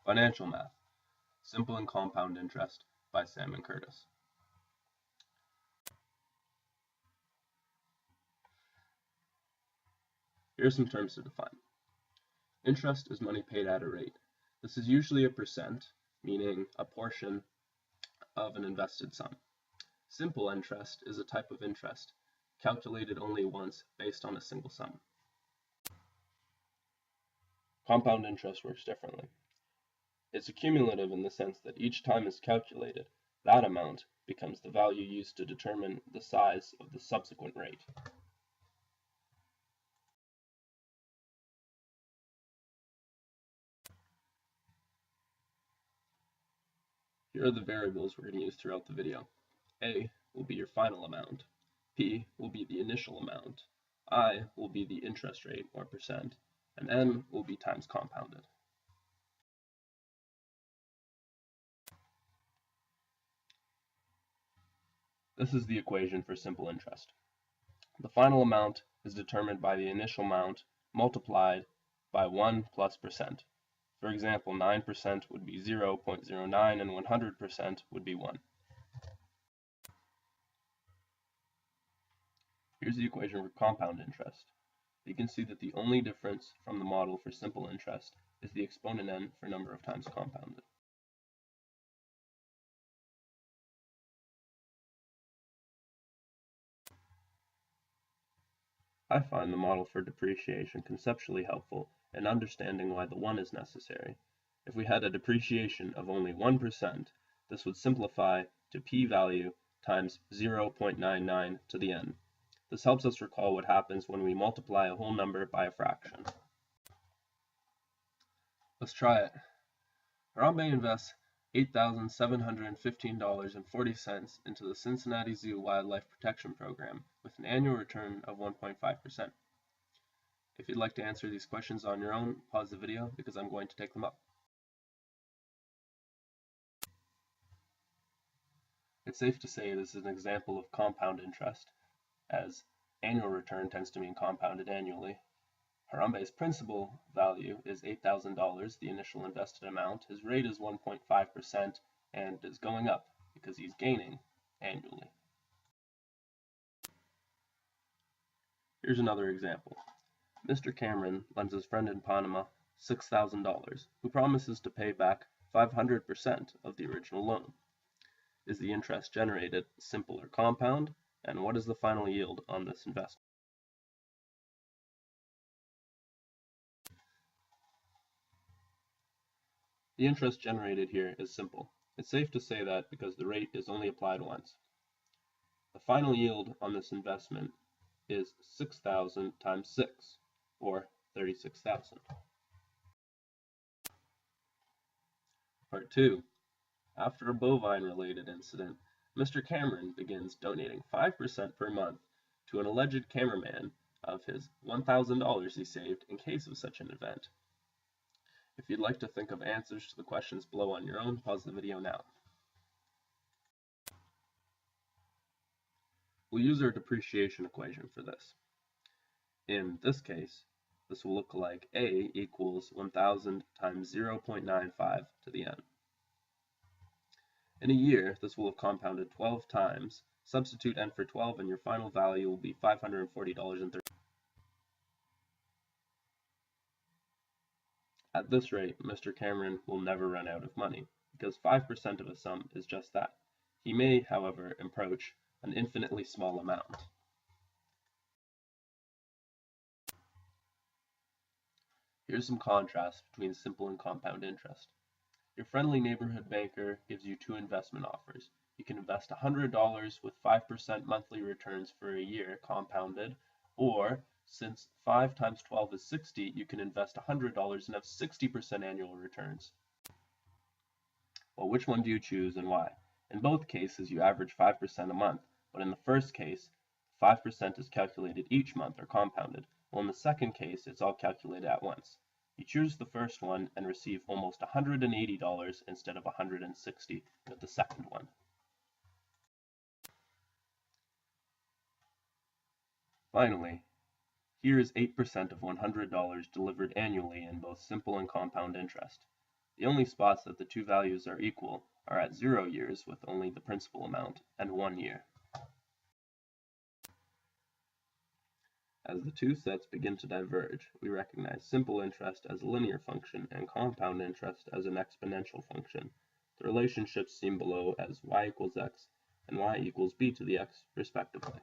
Financial Math, Simple and Compound Interest by Sam and Curtis. Here are some terms to define. Interest is money paid at a rate. This is usually a percent, meaning a portion of an invested sum. Simple interest is a type of interest, calculated only once based on a single sum. Compound interest works differently. It's accumulative in the sense that each time it's calculated, that amount becomes the value used to determine the size of the subsequent rate. Here are the variables we're going to use throughout the video. A will be your final amount, P will be the initial amount, I will be the interest rate or percent, and M will be times compounded. This is the equation for simple interest. The final amount is determined by the initial amount multiplied by 1 plus percent. For example, 9% would be 0.09 and 100% would be 1. Here's the equation for compound interest. You can see that the only difference from the model for simple interest is the exponent n for number of times compounded. I find the model for depreciation conceptually helpful in understanding why the 1 is necessary. If we had a depreciation of only 1%, this would simplify to p-value times 0.99 to the n. This helps us recall what happens when we multiply a whole number by a fraction. Let's try it. Harambe invests $8,715.40 into the Cincinnati Zoo Wildlife Protection Program with an annual return of 1.5%. If you'd like to answer these questions on your own, pause the video because I'm going to take them up. It's safe to say this is an example of compound interest, as annual return tends to mean compounded annually. Harambe's principal value is $8,000, the initial invested amount. His rate is 1.5% and is going up because he's gaining annually. Here's another example. Mr. Cameron lends his friend in Panama $6,000, who promises to pay back 500% of the original loan. Is the interest generated simple or compound, and what is the final yield on this investment? The interest generated here is simple. It's safe to say that because the rate is only applied once. The final yield on this investment is 6,000 times 6, or 36,000. Part 2. After a bovine-related incident, Mr. Cameron begins donating 5% per month to an alleged cameraman of his $1,000 he saved in case of such an event. If you'd like to think of answers to the questions below on your own, pause the video now. We'll use our depreciation equation for this. In this case, this will look like A equals 1,000 times 0.95 to the n. In a year, this will have compounded 12 times. Substitute n for 12 and your final value will be $540.30. At this rate, Mr. Cameron will never run out of money, because 5% of a sum is just that. He may, however, approach an infinitely small amount. Here's some contrast between simple and compound interest. Your friendly neighborhood banker gives you two investment offers. You can invest $100 with 5% monthly returns for a year compounded, or since 5 times 12 is 60, you can invest $100 and have 60% annual returns. Well, which one do you choose and why? In both cases, you average 5% a month, but in the first case, 5% is calculated each month or compounded, while in the second case, it's all calculated at once. You choose the first one and receive almost $180 instead of $160 with the second one. Finally, here is 8% of $100 delivered annually in both simple and compound interest. The only spots that the two values are equal are at 0 years with only the principal amount and 1 year. As the two sets begin to diverge, we recognize simple interest as a linear function and compound interest as an exponential function. The relationships seen below as y equals x and y equals b to the x, respectively.